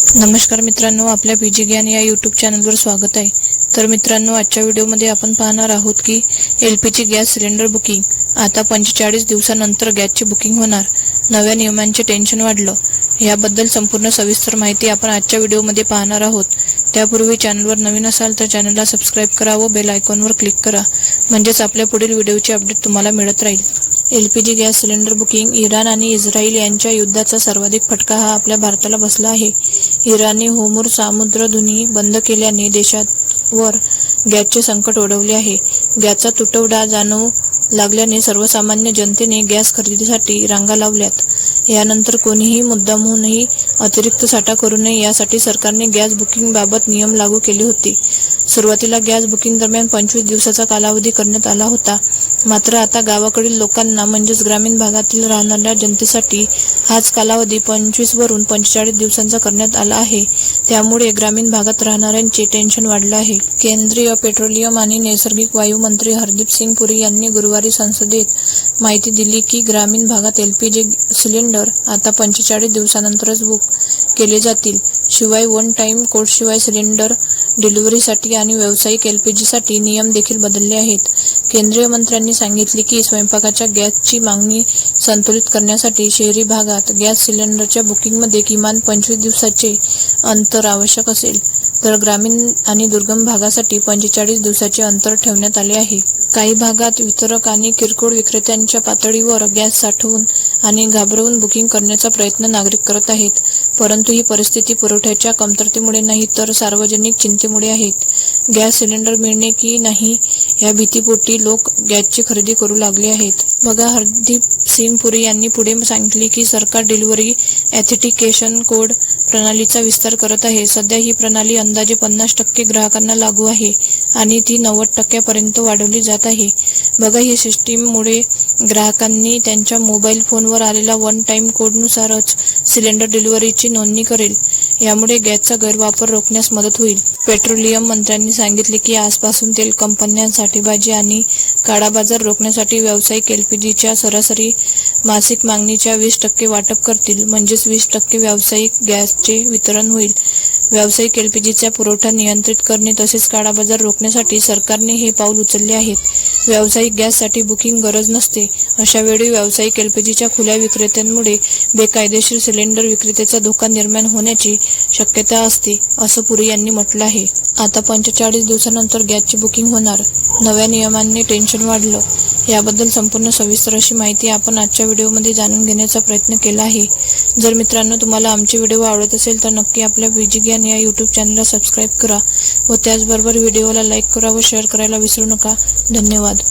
नमस्कार मित्रांनो, आपल्या पीजी ज्ञान या यूट्यूब चॅनलवर स्वागत आहे। तर मित्रांनो, आजच्या व्हिडिओमध्ये आपण पाहणार आहोत की एलपीजी गॅस सिलेंडर बुकिंग आता 45 दिवसानंतर गॅसची बुकिंग होणार। नव्या नियमांचे टेन्शन वाढलं, याबद्दल संपूर्ण सविस्तर माहिती आपण आजच्या व्हिडिओमध्ये पाहणार आहोत। त्यापूर्वी चॅनलवर नवीन असाल तर चॅनलला सबस्क्राइब करा व बेल आयकॉनवर क्लिक करा, म्हणजेच आपल्या पुढील व्हिडिओची अपडेट तुम्हाला मिळत राहील। LPG gas cylinder booking. Iran आणि इस्रायल यांच्या युद्धाचा सर्वाधिक फटका हा आपल्या भारताला बसला आहे। इराणने होर्मुझ सामुद्रधुनी बंद केल्याने देशावर गॅसचे संकट ओढवले आहे। गॅसचा तुटवडा जाणवू लागल्याने सर्वसामान्य जनतेने गॅस खरेदीसाठी रांगा लावल्यात। यानंतर कोणीही मुद्दामहूनही अतिरिक्त साठा करू नये यासाठी सरकारने गॅस बुकिंग बाबत नियम लागू केले होते। सुरुवातीला गॅस बुकिंग दरम्यान 25 दिवसाचा कालावधी करण्यात आला होता, मात्र आता गावाकडील लोकांना म्हणजेच ग्रामीण भागातील राहणाऱ्या जनतेसाठी हाच कालावधी 25 वरून 45 दिवसांचा करण्यात आला आहे। त्यामुळे ग्रामीण भागात राहणाऱ्यांचे टेन्शन वाढलं आहे। केंद्रीय पेट्रोलियम आणि नैसर्गिक वायू मंत्री हरदीप सिंग पुरी यांनी गुरुवारी संसदेत माहिती दिली की ग्रामीण भागात एलपीजी सिलेंडर आता 45 दिवसानंतरच बुक केले जातील। शिवाय वन टाइम कोडशिवाय सिलेंडर डिलिव्हरीसाठी आणि व्यावसायिक एलपीजीसाठी नियम देखील बदलले आहेत। केंद्रीय मंत्र्यांनी सांगितले की स्वयंपाकाच्या गॅसची मागणी संतुलित करण्यासाठी शहरी भागात गॅस सिलेंडरच्या बुकिंगमध्ये किमान 25 दिवसाचे अंतर आवश्यक असेल, तर ग्रामीण आणि दुर्गम भागासाठी 45 दिवसाचे अंतर ठेवण्यात आले आहे। काही भागात वितरक आणि किरकोळ विक्रेत्यांच्या पातळीवर गॅस साठवून आणि घाबरवून बुकिंग करण्याचा प्रयत्न नागरिक करत आहेत, परंतु ही परिस्थिती पुरवठ्याच्या कमतरतेमुळे नाही तर सार्वजनिक चिंतेमुळे आहेत। गॅस सिलेंडर मिळणे की नाही या भीतीपोटी लोक गॅसची खरेदी करू लागले आहेत। बघा, हरदीप सिंग पुरी यांनी पुढे सांगितले की सरकार डिलिव्हरी ऑथेंटिकेशन कोड प्रणालीचा विस्तार करत आहे। सध्या ही प्रणाली अंदाजे 50% ग्राहकांना लागू आहे आणि ती 90% पर्यंत वाढवली जात आहे। बघा, ही सिस्टीममुळे ग्राहकांनी त्यांच्या मोबाईल फोनवर आलेला वन टाइम कोडनुसारच सिलेंडर डिलिव्हरीची नोंदणी करेल। यामुळे गॅसचा गैरवापर रोखण्यास मदत होईल। पेट्रोलियम मंत्र्यांनी सांगितले की आजपासून तेल कंपन्या साठेबाजी आणि काळाबाजार रोखण्यासाठी व्यावसायिक एलपीजीच्या सरासरी मासिक मागणीच्या 20% वाटप करतील, म्हणजेच 20% व्यावसायिक गॅसचे वितरण होईल। व्यावसायिक एलपीजीचा पुरवठा नियंत्रित करणे तसेच काळाबाजार रोखण्यासाठी सरकारने हे पाऊल उचलले आहेत। व्यावसायिक गॅससाठी बुकिंग गरज नसते, अशा वेळी व्यावसायिक एलपीजीच्या खुल्या विक्रेत्यांमुळे बेकायदेशीर सिलेंडर विक्रीचा धोका निर्माण होण्याची शक्यता असते, असं पुरी यांनी म्हटलं आहे। आता 45 दिवसानंतर गॅसची बुकिंग होणार, नव्या नियमांनी टेन्शन वाढलं, याबद्दल संपूर्ण सविस्तर अशी माहिती आपण आजच्या व्हिडिओमध्ये जाणून घेण्याचा प्रयत्न केला आहे। जर मित्रांनो तुम्हाला आमचे व्हिडिओ आवडत असेल तर नक्की आपल्या पीजी ज्ञान या यूट्यूब चॅनलला सबस्क्राईब करा व त्याचबरोबर व्हिडिओला लाईक करा व शेअर करायला विसरू नका। धन्यवाद।